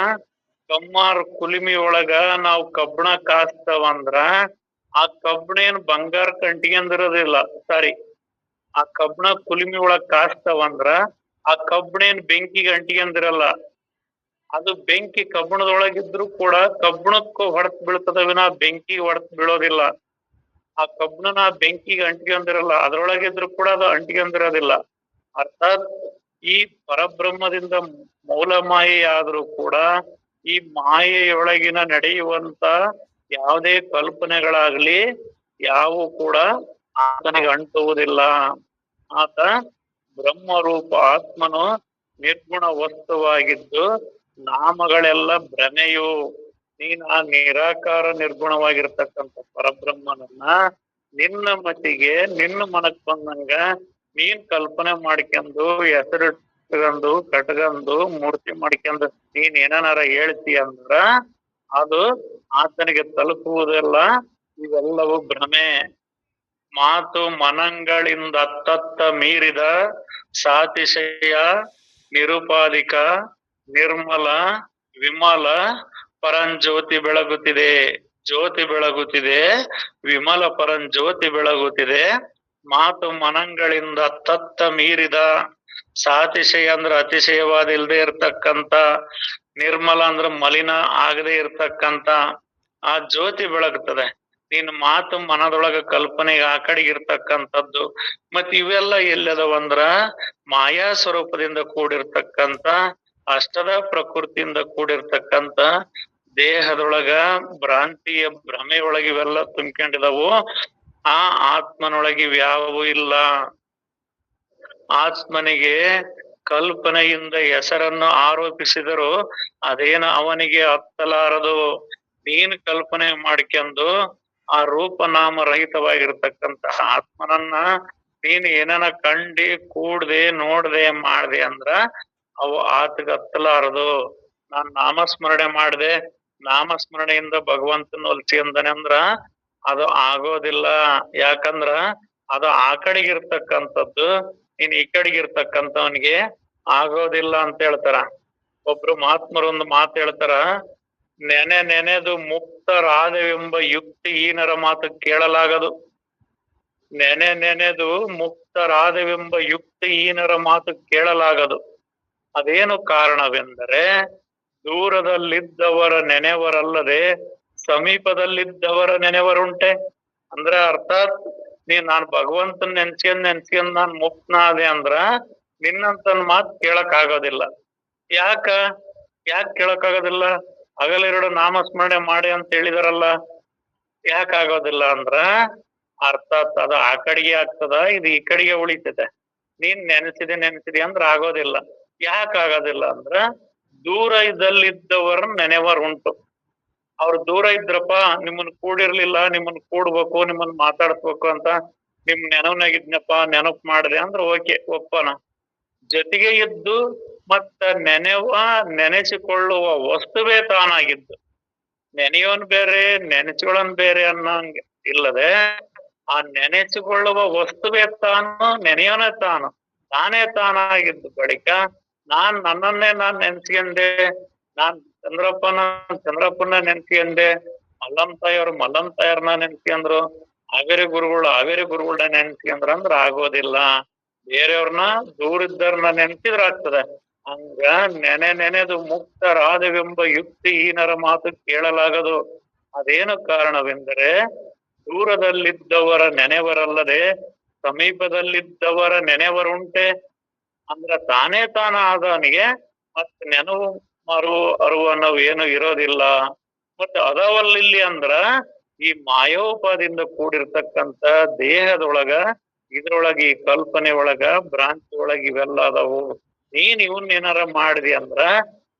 ಕಮ್ಮಾರ್ ಕುಲಿಮಿ ಒಳಗ ನಾವು ಕಬ್ಬಣ ಕಾಸ್ತವಂದ್ರ ಆ ಕಬ್ಬಣ ಏನ್ ಬಂಗಾರ ಕಂಟಿಗೆಂದಿರೋದಿಲ್ಲ. ಸಾರಿ, ಆ ಕಬ್ಬಣ ಕುಲಿಮಿ ಒಳಗ್ ಕಾಸ್ತವಂದ್ರ ಆ ಕಬ್ಬಣ ಏನ್ ಬೆಂಕಿಗೆ ಅಂಟಿಗೆಂದಿರಲ್ಲ. ಅದು ಬೆಂಕಿ ಕಬ್ಬಣದೊಳಗಿದ್ರು ಕೂಡ ಕಬ್ಬಣಕ್ಕೂ ಹೊಡೆತ್ ಬೀಳ್ತದ ವಿನ ಬೆಂಕಿಗೆ ಹೊಡೆತ್ ಬೀಳೋದಿಲ್ಲ. ಆ ಕಬ್ಬಣನ ಬೆಂಕಿಗೆ ಅಂಟಿಗೆಂದಿರಲ್ಲ, ಅದ್ರೊಳಗಿದ್ರು ಕೂಡ ಅದು ಅಂಟಿಗೆಂದಿರೋದಿಲ್ಲ. ಅರ್ಥಾತ್ ಈ ಪರಬ್ರಹ್ಮದಿಂದ ಮೂಲ ಮಾಯೆಯಾದ್ರೂ ಕೂಡ ಈ ಮಾಯೆಯೊಳಗಿನ ನಡೆಯುವಂತ ಯಾವುದೇ ಕಲ್ಪನೆಗಳಾಗ್ಲಿ ಯಾವು ಕೂಡ ಆತನಿಗೆ ಅಂಟುವುದಿಲ್ಲ. ಆತ ಬ್ರಹ್ಮರೂಪ ಆತ್ಮನು ನಿರ್ಗುಣ ವಸ್ತುವಾಗಿದ್ದು ನಾಮಗಳೆಲ್ಲ ಭ್ರಮೆಯು. ನೀನ್ ಆ ನಿರಾಕಾರ ನಿರ್ಗುಣವಾಗಿರ್ತಕ್ಕಂಥ ಪರಬ್ರಹ್ಮನನ್ನ ನಿನ್ನ ಮತಿಗೆ ನಿನ್ನ ಮನಕ್ ಬಂದಂಗ ನೀನ್ ಕಲ್ಪನೆ ಮಾಡ್ಕೊಂಡು ಹೆಸರಿಟ್ಕೊಂಡು ಕಟ್ಕೊಂಡು ಮೂರ್ತಿ ಮಾಡ್ಕೊಂಡು ನೀನ್ ಏನಾರ ಹೇಳ್ತಿ ಅಂದ್ರ ಅದು ಆತನಿಗೆ ತಲುಪುವುದೆಲ್ಲ. ಇವೆಲ್ಲವೂ ಭ್ರಮೆ. ಮಾತು ಮನಗಳಿಂದ ಅತ್ತತ್ತ ಮೀರಿದ ಸಾತಿಶಯ ನಿರುಪಾಧಿಕ ನಿರ್ಮಲ ವಿಮಲ ಪರಂಜ್ಯೋತಿ ಬೆಳಗುತ್ತಿದೆ. ಜ್ಯೋತಿ ಬೆಳಗುತ್ತಿದೆ, ವಿಮಲ ಪರಂಜ್ಯೋತಿ ಬೆಳಗುತ್ತಿದೆ. ಮಾತು ಮನಗಳಿಂದ ಅತ್ತತ್ತ ಮೀರಿದ, ಸಾತಿಶಯ ಅಂದ್ರ ಅತಿಶಯವಾದಿಲ್ದೆ ಇರ್ತಕ್ಕಂತ, ನಿರ್ಮಲ ಅಂದ್ರ ಮಲಿನ ಆಗದೆ ಇರ್ತಕ್ಕಂತ ಆ ಜ್ಯೋತಿ ಬೆಳಗ್ತದೆ. ನಿನ್ ಮಾತು ಮನದೊಳಗ ಕಲ್ಪನೆಗೆ ಆ ಕಡೆಗಿರ್ತಕ್ಕಂಥದ್ದು. ಮತ್ ಇವೆಲ್ಲ ಎಲ್ಲದವಂದ್ರ ಮಾಯಾ ಸ್ವರೂಪದಿಂದ ಕೂಡಿರ್ತಕ್ಕಂತ, ಅಷ್ಟದ ಪ್ರಕೃತಿಯಿಂದ ಕೂಡಿರ್ತಕ್ಕಂತ ದೇಹದೊಳಗ ಭ್ರಾಂತಿಯ ಭ್ರಮೆಯೊಳಗ ಇವೆಲ್ಲ ತುಂಬಿಕೊಂಡಿದವು. ಆ ಆತ್ಮನೊಳಗೆ ಇವ್ಯಾವೂ ಇಲ್ಲ. ಆತ್ಮನಿಗೆ ಕಲ್ಪನೆಯಿಂದ ಹೆಸರನ್ನು ಆರೋಪಿಸಿದರೂ ಅದೇನು ಅವನಿಗೆ ಹತ್ತಲಾರದು. ನೀನು ಕಲ್ಪನೆ ಮಾಡ್ಕೊಂಡು ಆ ರೂಪನಾಮ ರಹಿತವಾಗಿರ್ತಕ್ಕಂತ ಆತ್ಮನನ್ನ ನೀನು ಏನನ ಕಂಡಿ ಕೂಡ್ದೆ ನೋಡ್ದೆ ಮಾಡ್ದೆ ಅಂದ್ರ ಅವು ಆತಗ ಹತ್ತಲಾರದು. ನಾನ್ ನಾಮಸ್ಮರಣೆ ಮಾಡ್ದೆ, ನಾಮಸ್ಮರಣೆಯಿಂದ ಭಗವಂತನ ಒಲ್ಸಿ ಅಂದನೆ ಅಂದ್ರ ಅದು ಆಗೋದಿಲ್ಲ. ಯಾಕಂದ್ರ ಅದು ಆ ಕಡೆಗಿರ್ತಕ್ಕಂಥದ್ದು, ನೀನ್ ಈ ಕಡೆಗಿರ್ತಕ್ಕಂಥವನಿಗೆ ಆಗೋದಿಲ್ಲ ಅಂತ ಹೇಳ್ತಾರ. ಒಬ್ರು ಮಹಾತ್ಮರೊಂದು ಮಾತು ಹೇಳ್ತಾರ, ನೆನೆದು ಮುಕ್ತರಾದವೆಂಬ ಯುಕ್ತಿ ಈನರ ಮಾತು ಕೇಳಲಾಗದು. ನೆನೆದು ಮುಕ್ತರಾದವೆಂಬ ಯುಕ್ತಿ ಈನರ ಮಾತು ಕೇಳಲಾಗದು. ಅದೇನು ಕಾರಣವೆಂದರೆ ದೂರದಲ್ಲಿದ್ದವರ ನೆನೆವರಲ್ಲದೆ ಸಮೀಪದಲ್ಲಿದ್ದವರ ನೆನೆವರುಂಟೆ. ಅಂದ್ರೆ ಅರ್ಥಾತ್ ನಾನ್ ಭಗವಂತನ್ ನೆನ್ಸ್ಕೊಂಡ್ ನಾನ್ ಮುಕ್ತನಾದೆ ಅಂದ್ರ ನಿನ್ನಂತನ್ ಮಾತ್ ಕೇಳಕ್ ಆಗೋದಿಲ್ಲ. ಯಾಕ ಕೇಳಕ್ ಆಗೋದಿಲ್ಲ? ಹಗಲಿರುಳು ನಾಮಸ್ಮರಣೆ ಮಾಡಿ ಅಂತ ಹೇಳಿದಾರಲ್ಲ. ಯಾಕೆ ಆಗೋದಿಲ್ಲ ಅಂದ್ರ ಅರ್ಥಾತ್ ಅದು ಆ ಕಡೆಗೆ ಆಗ್ತದ, ಇದು ಈ ಕಡೆಗೆ ಉಳಿತದೆ. ನೀನ್ ನೆನೆಸಿದೆ ಅಂದ್ರ ಆಗೋದಿಲ್ಲ. ಯಾಕೆ ಆಗೋದಿಲ್ಲ ಅಂದ್ರ ದೂರ ಇದ್ದಲ್ಲಿದ್ದವರ ನೆನೆವರ್ ಉಂಟು. ಅವ್ರು ದೂರ ಇದ್ರಪ್ಪ, ನಿಮ್ಮನ್ ಕೂಡಿರ್ಲಿಲ್ಲ, ನಿಮ್ಮನ್ ಕೂಡ್ಬೇಕು, ನಿಮ್ಮನ್ ಮಾತಾಡ್ಸ್ಬೇಕು ಅಂತ ನಿಮ್ ನೆನವ್ನಾಗಿದ್ನಪ್ಪ, ನೆನಪು ಮಾಡಿದೆ ಅಂದ್ರ ಓಕೆ, ಒಪ್ಪನ. ಜೊತೆಗೆ ಇದ್ದು ಮತ್ತ ನೆನೆಸಿಕೊಳ್ಳುವ ವಸ್ತುವೇ ತಾನಾಗಿದ್ದು. ನೆನೆಯೋನ್ ಬೇರೆ ನೆನೆಸಿಕೊಳ್ಳೋನ್ ಬೇರೆ ಅನ್ನಂಗೆ ಇಲ್ಲದೆ ಆ ನೆನೆಸಿಕೊಳ್ಳುವ ವಸ್ತುವೇ ತಾನು, ನೆನೆಯೋನೇ ತಾನು, ತಾನೇ ತಾನಾಗಿದ್ದು ಬಳಿಕ ನನ್ನನ್ನೇ ನಾನ್ ನೆನ್ಸ್ಕೊಂಡೆ, ನಾನ್ ಚಂದ್ರಪ್ಪನ ನೆನ್ಸ್ಕೊಂಡೆ, ಮಲ್ಲಂ ತಾಯವ್ರನ್ನ ನೆನ್ಸ್ಕೊಂಡ್ರು, ಹಾವೇರಿ ಗುರುಗಳನ್ನ ನೆನ್ಸ್ಕೊಂಡ್ರ ಅಂದ್ರ ಆಗೋದಿಲ್ಲ. ಬೇರೆಯವ್ರನ್ನ ದೂರಿದ್ದವ್ರನ್ನ ನೆನ್ಸಿದ್ರ ಆಗ್ತದೆ. ಹಂಗ ನೆನೆದು ಮುಕ್ತರಾದವೆಂಬ ಯುಕ್ತಿ ಈನರ ಮಾತು ಕೇಳಲಾಗದು. ಅದೇನು ಕಾರಣವೆಂದರೆ ದೂರದಲ್ಲಿದ್ದವರ ನೆನೆವರಲ್ಲದೆ ಸಮೀಪದಲ್ಲಿದ್ದವರ ನೆನೆವರುಂಟೆ. ಅಂದ್ರ ತಾನೇ ಆದವನಿಗೆ ಮತ್ ನೆನವು ಅರಿವು ಅನ್ನೋವು ಏನು ಇರೋದಿಲ್ಲ. ಮತ್ತೆ ಅದಾವಲ್ಲಿಲ್ಲಿ ಅಂದ್ರ ಈ ಮಾಯೋಪಾದಿಂದ ಕೂಡಿರ್ತಕ್ಕಂತ ದೇಹದೊಳಗ ಇದ್ರೊಳಗ ಈ ಕಲ್ಪನೆ ಒಳಗ ಭ್ರಾಂತಿ ಒಳಗ ಇವೆಲ್ಲ ಅದಾವು. ಇವನ್ ಏನಾರ ಮಾಡಿದಿ ಅಂದ್ರ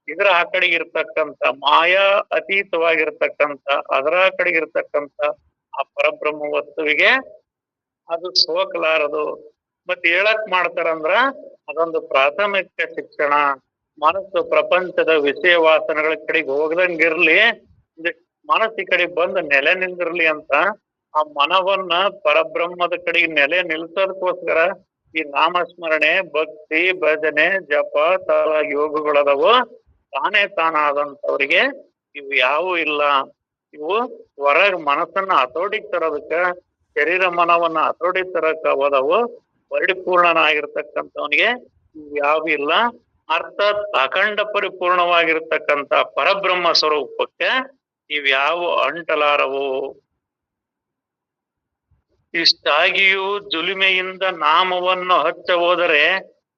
ಇದ್ರ ಆ ಕಡೆಗಿರ್ತಕ್ಕಂತ ಮಾಯಾ ಅತೀತವಾಗಿರ್ತಕ್ಕಂತ ಅದರ ಕಡೆಗಿರ್ತಕ್ಕಂತ ಆ ಪರಬ್ರಹ್ಮ ವಸ್ತುವಿಗೆ ಅದು ಸೋಕಲಾರದು. ಮತ್ ಹೇಳಕ್ ಮಾಡ್ತಾರಂದ್ರ ಅದೊಂದು ಪ್ರಾಥಮಿಕ ಶಿಕ್ಷಣ. ಮನಸ್ಸು ಪ್ರಪಂಚದ ವಿಷಯ ವಾಸನೆಗಳ ಕಡೆಗೆ ಹೋಗದಂಗಿರ್ಲಿ, ಮನಸ್ಸಿ ಕಡೆ ಬಂದು ನೆಲೆ ನಿಂದಿರ್ಲಿ ಅಂತ ಆ ಮನವನ್ನ ಪರಬ್ರಹ್ಮದ ಕಡೆಗೆ ನೆಲೆ ನಿಲ್ಸೋದಕ್ಕೋಸ್ಕರ ಈ ನಾಮಸ್ಮರಣೆ, ಭಕ್ತಿ, ಭಜನೆ, ಜಪ, ತಳ ಯೋಗಗಳದವು. ತಾನೇ ತಾನಾದಂತವ್ರಿಗೆ ಇವು ಯಾವೂ ಇಲ್ಲ. ಇವು ಹೊರಗ್ ಮನಸ್ಸನ್ನ ಹತೋಟಿಗೆ ತರೋದಕ್ಕ, ಶರೀರ ಮನವನ್ನ ಹತೋಟಿಗೆ ತರಕ ಹೋದವು. ಪರಿಪೂರ್ಣನಾಗಿರ್ತಕ್ಕಂಥವನಿಗೆ ಇವು ಯಾವು ಇಲ್ಲ. ಅರ್ಥಾತ್ ಅಖಂಡ ಪರಿಪೂರ್ಣವಾಗಿರ್ತಕ್ಕಂಥ ಪರಬ್ರಹ್ಮ ಸ್ವರೂಪಕ್ಕೆ ಇವ್ಯಾವು ಅಂಟಲಾರವು. ಇಷ್ಟಾಗಿಯೂ ಜುಲುಮೆಯಿಂದ ನಾಮವನ್ನು ಹಚ್ಚ ಹೋದರೆ,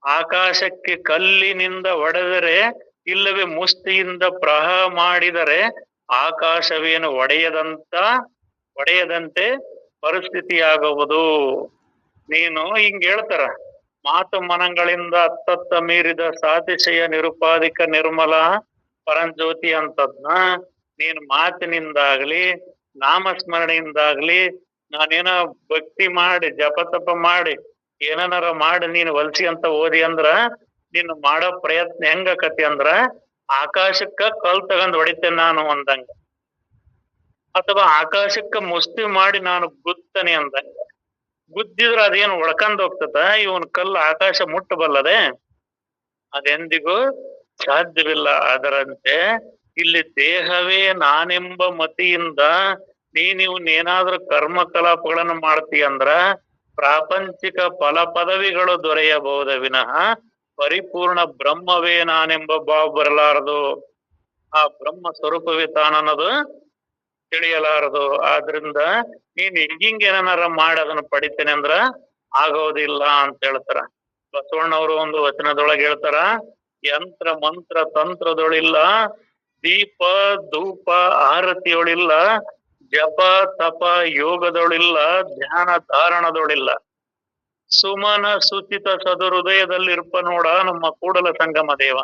ಆಕಾಶಕ್ಕೆ ಕಲ್ಲಿನಿಂದ ಹೊಡೆದರೆ, ಇಲ್ಲವೇ ಮುಷ್ಟಿಯಿಂದ ಪ್ರಹ ಮಾಡಿದರೆ ಆಕಾಶವೇನು ಒಡೆಯದಂತೆ ಪರಿಸ್ಥಿತಿಯಾಗುವುದು. ನೀನು ಹಿಂಗ್ ಹೇಳ್ತಾರ, ಮಾತು ಮನಗಳಿಂದ ಅತ್ತತ್ತ ಮೀರಿದ ಸಾತಿಶಯ ನಿರುಪಾಧಿಕ ನಿರ್ಮಲ ಪರಂಜ್ಯೋತಿ ಅಂತದ್ನ ನೀನು ಮಾತಿನಿಂದಾಗ್ಲಿ ನಾಮಸ್ಮರಣೆಯಿಂದಾಗ್ಲಿ ನಾನೇನೋ ಭಕ್ತಿ ಮಾಡಿ ಜಪತಪ ಮಾಡಿ ಏನನಾರ ಮಾಡಿ ನೀನು ಹೊಲ್ಸಿ ಅಂತ ಓದಿ ಅಂದ್ರ ನೀನು ಮಾಡೋ ಪ್ರಯತ್ನ ಹೆಂಗಕತಿ ಅಂದ್ರ ಆಕಾಶಕ್ಕ ಕಲ್ ತಗೊಂಡ್ ಹೊಡಿತೇನೆ ನಾನು ಅಂದಂಗ, ಅಥವಾ ಆಕಾಶಕ್ಕ ಮುಷ್ಟಿ ಮಾಡಿ ನಾನು ಗುತ್ತನೆ ಅಂದಂಗ. ಗುದ್ದಿದ್ರ ಅದೇನು ಒಡ್ಕೊಂಡ್ ಹೋಗ್ತದ? ಇವನ್ ಕಲ್ಲು ಆಕಾಶ ಮುಟ್ಟಬಲ್ಲದೆ? ಅದೆಂದಿಗೂ ಸಾಧ್ಯವಿಲ್ಲ. ಅದರಂತೆ ಇಲ್ಲಿ ದೇಹವೇ ನಾನೆಂಬ ಮತಿಯಿಂದ ನೀನಿವನ್ನೇನಾದ್ರೂ ಕರ್ಮ ಕಲಾಪಗಳನ್ನು ಮಾಡ್ತೀಯಂದ್ರ ಪ್ರಾಪಂಚಿಕ ಫಲ ಪದವಿಗಳು ದೊರೆಯಬಹುದ ವಿನಃ ಪರಿಪೂರ್ಣ ಬ್ರಹ್ಮವೇ ನಾನೆಂಬ ಭಾವ ಬರಲಾರದು. ಆ ಬ್ರಹ್ಮ ಸ್ವರೂಪವೇ ತಾನನ್ನೋದು ತಿಳಿಯಲಾರದು. ಆದ್ರಿಂದ ನೀನ್ ಹಿಂಗೇನಾರ ಮಾಡಿ ಅದನ್ನ ಪಡಿತೇನೆ ಅಂದ್ರ ಆಗೋದಿಲ್ಲ ಅಂತ ಹೇಳ್ತಾರ. ಬಸವಣ್ಣವರು ಒಂದು ವಚನದೊಳಗೆ ಹೇಳ್ತಾರ, ಯಂತ್ರ ಮಂತ್ರ ತಂತ್ರದೊಳಿಲ್ಲ, ದೀಪ ಧೂಪ ಆರತಿಯೊಳಿಲ್ಲ, ಜಪ ತಪ ಯೋಗದೊಳಿಲ್ಲ, ಧ್ಯಾನ ಧಾರಣದೊಳಿಲ್ಲ, ಸುಮನ ಸುಚಿತ ಸದುಹೃದಯದಲ್ಲಿರ್ಪ ನೋಡ ನಮ್ಮ ಕೂಡಲ ಸಂಗಮ ದೇವ.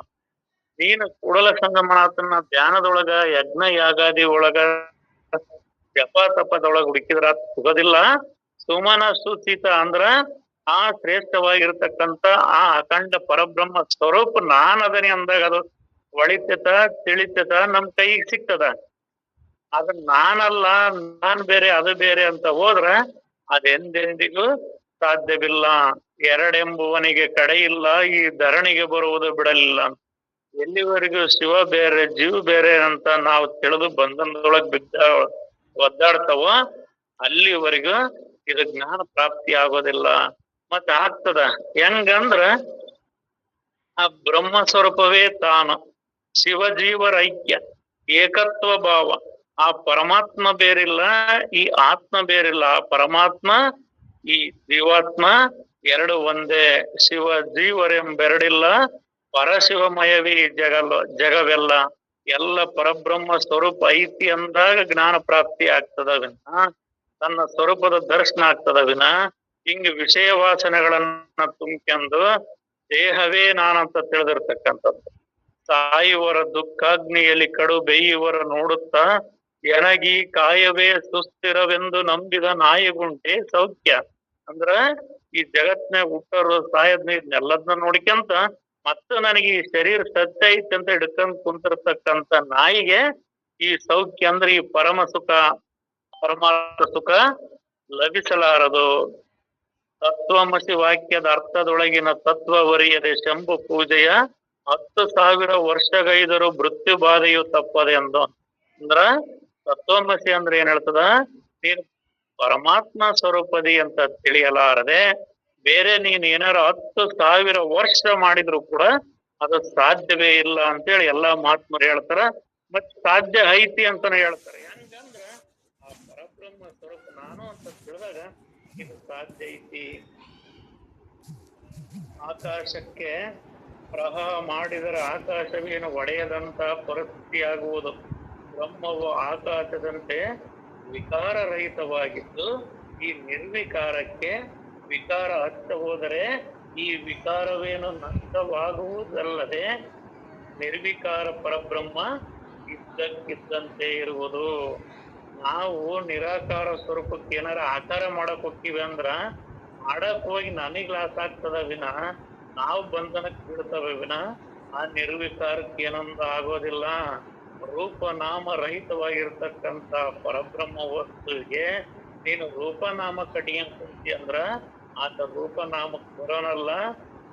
ನೀನು ಕೂಡಲ ಸಂಗಮನಾಥನ ಧ್ಯಾನದೊಳಗ ಯಜ್ಞ ಯಾಗಾದಿ ಒಳಗ ಜಪ ತಪದೊಳಗ ಹುಡುಕಿದ್ರ ಸಿಗೋದಿಲ್ಲ. ಸುಮನ ಸುಚಿತ ಅಂದ್ರ ಆ ಶ್ರೇಷ್ಠವಾಗಿರ್ತಕ್ಕಂಥ ಆ ಅಖಂಡ ಪರಬ್ರಹ್ಮ ಸ್ವರೂಪ ನಾನದನಿ ಅಂದಾಗ ಅದು ಒಳಿತತ ತಿಳಿತತ ನಮ್ ಕೈಗೆ ಸಿಗ್ತದ. ಅದ ನಾನಲ್ಲ, ನಾನ್ ಬೇರೆ ಅದು ಬೇರೆ ಅಂತ ಹೋದ್ರ ಅದೆಂದೆಂದಿಗೂ ಸಾಧ್ಯವಿಲ್ಲ. ಎರಡೆಂಬುವನಿಗೆ ಕಡೆ ಇಲ್ಲ, ಈ ಧರಣಿಗೆ ಬರುವುದು ಬಿಡಲಿಲ್ಲ. ಎಲ್ಲಿವರೆಗೂ ಶಿವ ಬೇರೆ ಜೀವ ಬೇರೆ ಅಂತ ನಾವು ತಿಳಿದು ಬಂಧನದೊಳಗ್ ಒದ್ದಾಡ್ತಾವೋ ಅಲ್ಲಿವರೆಗೂ ಇದು ಜ್ಞಾನ ಪ್ರಾಪ್ತಿ ಆಗೋದಿಲ್ಲ. ಮತ್ತೆ ಆಗ್ತದ ಹೆಂಗಂದ್ರ ಆ ಬ್ರಹ್ಮ ಸ್ವರೂಪವೇ ತಾನು, ಶಿವ ಜೀವರ ಐಕ್ಯ, ಏಕತ್ವ ಭಾವ. ಆ ಪರಮಾತ್ಮ ಬೇರಿಲ್ಲ, ಈ ಆತ್ಮ ಬೇರಿಲ್ಲ. ಆ ಪರಮಾತ್ಮ ಈ ಜೀವಾತ್ಮ ಎರಡು ಒಂದೇ. ಶಿವ ಜೀವರೆಂಬೆರಡಿಲ್ಲ, ಪರಶಿವಮಯವೇ ಜಗವೆಲ್ಲ. ಎಲ್ಲ ಪರಬ್ರಹ್ಮ ಸ್ವರೂಪ ಐತಿ ಅಂದಾಗ ಜ್ಞಾನ ಪ್ರಾಪ್ತಿ ಆಗ್ತದ ವಿನ, ತನ್ನ ಸ್ವರೂಪದ ದರ್ಶನ ಆಗ್ತದ ವಿನ ಹಿಂಗ ವಿಷಯ ವಾಸನೆಗಳನ್ನ ತುಂಬಿಕೊಂಡು ದೇಹವೇ ನಾನಂತ ತಿಳಿದಿರ್ತಕ್ಕಂಥದ್ದು. ಸಾಯುವರ ದುಃಖಾಗ್ನಿಯಲ್ಲಿ ಕಡು ಬೇಯುವರ ನೋಡುತ್ತಾ ಎಣಗಿ ಕಾಯವೇ ಸುಸ್ಥಿರವೆಂದು ನಂಬಿದ ನಾಯಿಗುಂಟೆ ಸೌಖ್ಯ. ಅಂದ್ರ ಈ ಜಗತ್ನಾಗ ಹುಟ್ಟೋರು ಸಾಯದ್ನ ಇದನ್ನೆಲ್ಲದನ್ನ ನೋಡ್ಕೊಂತ ಮತ್ತು ನನಗೆ ಈ ಶರೀರ ಸತ್ಯ ಐತಿ ಅಂತ ಹಿಡ್ಕೊಂಡ್ ಕುಂತಿರ್ತಕ್ಕಂಥ ನಾಯಿಗೆ ಈ ಸೌಖ್ಯ ಅಂದ್ರೆ ಈ ಪರಮ ಸುಖ, ಪರಮಾರ್ಥ ಸುಖ ಲಭಿಸಲಾರದು. ತತ್ವಮಸಿ ವಾಕ್ಯದ ಅರ್ಥದೊಳಗಿನ ತತ್ವವರಿಯದೆ ಶಂಭು ಪೂಜೆಯ 10,000 ವರ್ಷಗೈದರು ಮೃತ್ಯು ಬಾಧೆಯು ತಪ್ಪದೆ ಅಂದು. ಅಂದ್ರ ತತ್ವಮಸಿ ಅಂದ್ರೆ ಏನ್ ಹೇಳ್ತದ? ನೀನು ಪರಮಾತ್ಮ ಸ್ವರೂಪದಿ ಅಂತ ತಿಳಿಯಲಾರದೆ ಬೇರೆ ನೀನ್ ಏನಾರ 10,000 ವರ್ಷ ಮಾಡಿದ್ರು ಕೂಡ ಅದು ಸಾಧ್ಯವೇ ಇಲ್ಲ ಅಂತೇಳಿ ಎಲ್ಲಾ ಮಹಾತ್ಮರು ಹೇಳ್ತಾರ. ಮತ್ ಸಾಧ್ಯ ಐತಿ ಅಂತಾನೆ ಹೇಳ್ತಾರೆ. ಹೆಂಗಂದ್ರ ಆ ಪರಬ್ರಹ್ಮ ಸ್ವರೂಪ ನಾನು ಅಂತ ತಿಳಿದಾಗ ಇದು ಸಾಧ್ಯ ಐತಿ. ಆಕಾಶಕ್ಕೆ ಪ್ರಹ ಮಾಡಿದರೆ ಆಕಾಶವೇನು ಒಡೆಯದಂತ ಪರಿಸ್ಥಿತಿ ಆಗುವುದು. ಬ್ರಹ್ಮವು ಆಕಾಶದಂತೆ ವಿಕಾರರಹಿತವಾಗಿದ್ದು ಈ ನಿರ್ವಿಕಾರಕ್ಕೆ ವಿಕಾರ ಹತ್ತ ಹೋದರೆ ಈ ವಿಕಾರವೇನು ನಷ್ಟವಾಗುವುದಲ್ಲದೆ ನಿರ್ವಿಕಾರ ಪರಬ್ರಹ್ಮ ಇದ್ದಕ್ಕಿದ್ದಂತೆ ಇರುವುದು. ನಾವು ನಿರಾಕಾರ ಸ್ವರೂಪಕ್ಕೆ ಏನಾರ ಆಕಾರ ಮಾಡಕ್ ಹೋಗ್ತೀವಿ ಅಂದ್ರ ಮಾಡಕ್ ಹೋಗಿ ನನಗ್ ಲಾಸ್ ಆಗ್ತದ ವಿನ ನಾವು ಬಂಧನಕ್ಕೆ ಬೀಳ್ತವೆ ವಿನ ಆ ನಿರ್ವಿಕಾರಕ್ಕೆ ಏನೊಂದು ಆಗೋದಿಲ್ಲ. ರೂಪನಾಮ ರಹಿತವಾಗಿರ್ತಕ್ಕಂಥ ಪರಬ್ರಹ್ಮ ವಸ್ತುವಿಗೆ ನೀನು ರೂಪನಾಮ ಕಟಿಯಂಗ್ ಕುಂತಿ ಅಂದ್ರ ಆತ ರೂಪನಾಮಕ್ ಬರೋನಲ್ಲ.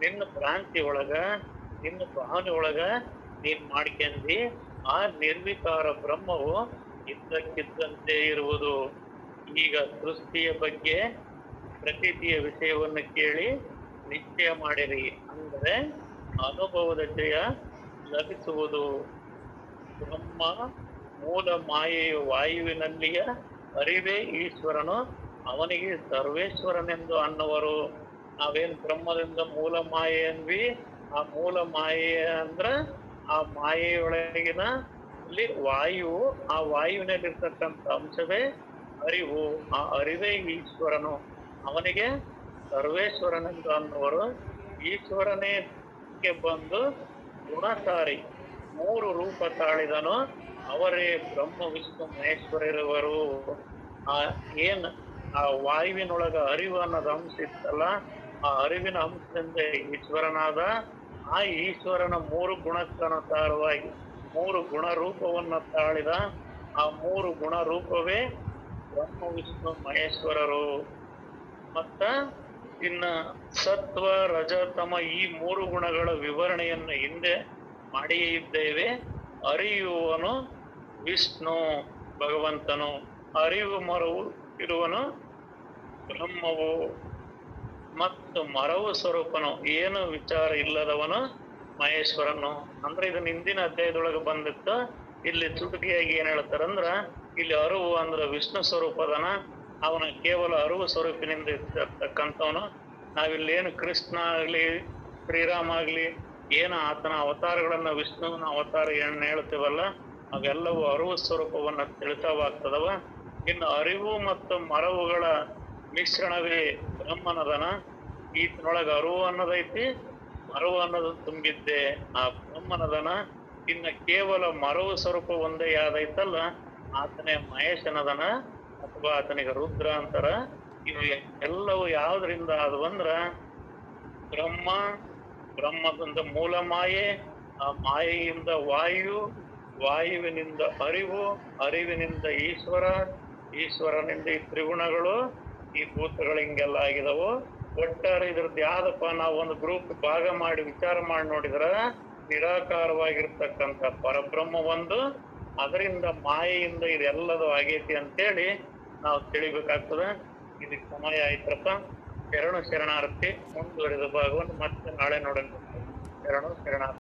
ನಿನ್ನ ಭ್ರಾಂತಿ ಒಳಗ ನಿನ್ನ ಭಾವನೆ ಒಳಗ ನೀನ್ ಮಾಡ್ಕೊಂಡಿ. ಆ ನಿರ್ವಿಕಾರ ಬ್ರಹ್ಮವು ಇದ್ದಕ್ಕಿದ್ದಂತೆ ಇರುವುದು. ಈಗ ಸೃಷ್ಟಿಯ ಬಗ್ಗೆ ಪ್ರತೀತಿಯ ವಿಷಯವನ್ನು ಕೇಳಿ ನಿಶ್ಚಯ ಮಾಡಿರಿ, ಅಂದರೆ ಅನುಭವದ ಜಯ ಲಭಿಸುವುದು. ಬ್ರಹ್ಮ ಮೂಲ ಮಾಯೆಯು ವಾಯುವಿನಲ್ಲಿಯ ಅರಿವೇ ಈಶ್ವರನು, ಅವನಿಗೆ ಸರ್ವೇಶ್ವರನೆಂದು ಅನ್ನುವರು. ನಾವೇನ್ ಬ್ರಹ್ಮದಿಂದ ಮೂಲ ಮಾಯೆ ಅನ್ವಿ, ಆ ಮೂಲ ಮಾಯೆ ಅಂದ್ರ ಆ ಮಾಯೆಯೊಳಗಿನ ಅಲ್ಲಿ ವಾಯು, ಆ ವಾಯುವಿನಲ್ಲಿರ್ತಕ್ಕಂಥ ಅಂಶವೇ ಅರಿವು. ಆ ಅರಿವೇ ಈಶ್ವರನು, ಅವನಿಗೆ ಸರ್ವೇಶ್ವರನೆಂದು ಅನ್ನುವರು. ಈಶ್ವರನೇ ಬಂದು ಗುಣಸಾರಿ 3 ರೂಪ ತಾಳಿದನು, ಅವರೇ ಬ್ರಹ್ಮ ವಿಷ್ಣು ಮಹೇಶ್ವರರುವರು. ಆ ಏನ್ ಆ ವಾಯುವಿನೊಳಗ ಅರಿವು ಅನ್ನೋದು ಅಂಶ ಇತ್ತಲ್ಲ, ಆ ಅರಿವಿನ ಅಂಶದಿಂದ ಈಶ್ವರನಾದ. ಆ ಈಶ್ವರನ 3 ಗುಣಕ್ಕನುಸಾರವಾಗಿ 3 ಗುಣ ರೂಪವನ್ನ ತಾಳಿದ. ಆ 3 ಗುಣ ರೂಪವೇ ಬ್ರಹ್ಮ ವಿಷ್ಣು ಮಹೇಶ್ವರರು. ಮತ್ತ ಇನ್ನ ಸತ್ವ ರಜ ತಮ ಈ 3 ಗುಣಗಳ ವಿವರಣೆಯನ್ನು ಹಿಂದೆ ಮಾಡಿಯೇ ಇದ್ದೇವೆ. ಅರಿಯುವನು ವಿಷ್ಣು ಭಗವಂತನು, ಅರಿವು ಮರವು ಇರುವನು ಬ್ರಹ್ಮವು, ಮತ್ತು ಮರವು ಸ್ವರೂಪನು, ಏನು ವಿಚಾರ ಇಲ್ಲದವನು ಮಹೇಶ್ವರನು. ಅಂದ್ರೆ ಇದನ್ನ ಹಿಂದಿನ ಅಧ್ಯಾಯದೊಳಗೆ ಬಂದಿತ್ತು. ಇಲ್ಲಿ ಚುಟುಕಿಯಾಗಿ ಏನ್ ಹೇಳ್ತಾರಂದ್ರ, ಇಲ್ಲಿ ಅರಿವು ಅಂದ್ರ ವಿಷ್ಣು ಸ್ವರೂಪದನ, ಅವನ ಕೇವಲ ಅರಿವು ಸ್ವರೂಪಿನಿಂದ ಇರ್ತಕ್ಕಂಥವನು. ನಾವಿಲ್ಲೇನು ಕೃಷ್ಣ ಆಗ್ಲಿ ಶ್ರೀರಾಮ ಆಗ್ಲಿ ಏನು ಆತನ ಅವತಾರಗಳನ್ನ ವಿಷ್ಣುವಿನ ಅವತಾರ ಏನ್ ಹೇಳ್ತೀವಲ್ಲ, ಅವೆಲ್ಲವೂ ಅರಿವು ಸ್ವರೂಪವನ್ನ ತಿಳಿಸವಾಗ್ತದವ. ಇನ್ನು ಅರಿವು ಮತ್ತು ಮರವುಗಳ ಮಿಶ್ರಣವೇ ಬ್ರಹ್ಮನದನ. ಈತನೊಳಗ ಅರಿವು ಅನ್ನೋದೈತಿ, ಮರವು ಅನ್ನೋದು ತುಂಬಿದ್ದೆ ಆ ಬ್ರಹ್ಮನದನ. ಇನ್ನು ಕೇವಲ ಮರವು ಸ್ವರೂಪ ಒಂದೇ ಯಾವ್ದೈತಲ್ಲ, ಆತನೇ ಮಹೇಶನದನ, ಅಥವಾ ಆತನಿಗೆ ರುದ್ರ ಅಂತಾರ. ಇವು ಎಲ್ಲವೂ ಯಾವ್ದ್ರಿಂದ ಅದು ಅಂದ್ರ ಬ್ರಹ್ಮ, ಬ್ರಹ್ಮದಿಂದ ಮೂಲ ಮಾಯೆ, ಆ ಮಾಯೆಯಿಂದ ವಾಯು, ವಾಯುವಿನಿಂದ ಅರಿವು, ಅರಿವಿನಿಂದ ಈಶ್ವರ, ಈಶ್ವರನಿಂದ ಈ ತ್ರಿಗುಣಗಳು, ಈ ಭೂತಗಳು ಹಿಂಗೆಲ್ಲ ಆಗಿದವು. ಒಟ್ಟಾರೆ ಇದ್ರದ್ದು ಯಾವ್ದಪ್ಪ, ನಾವು ಒಂದು ಗ್ರೂಪ್ ಭಾಗ ಮಾಡಿ ವಿಚಾರ ಮಾಡಿ ನೋಡಿದ್ರ ನಿರಾಕಾರವಾಗಿರ್ತಕ್ಕಂಥ ಪರಬ್ರಹ್ಮ ಒಂದು, ಅದರಿಂದ ಮಾಯೆಯಿಂದ ಇದೆಲ್ಲದು ಆಗೈತಿ ಅಂತೇಳಿ ನಾವು ತಿಳಿಬೇಕಾಗ್ತದೆ. ಇದಕ್ಕೆ ಸಮಯ ಆಯ್ತಪ್ಪ. ಶರಣಾರ್ಥಿ. ಮುಂದುವರಿದ ಭಾಗವನ್ನು ಮತ್ತೆ ನಾಳೆ ನೋಡೋಣ. ಶರಣಾರ್ಥಿ.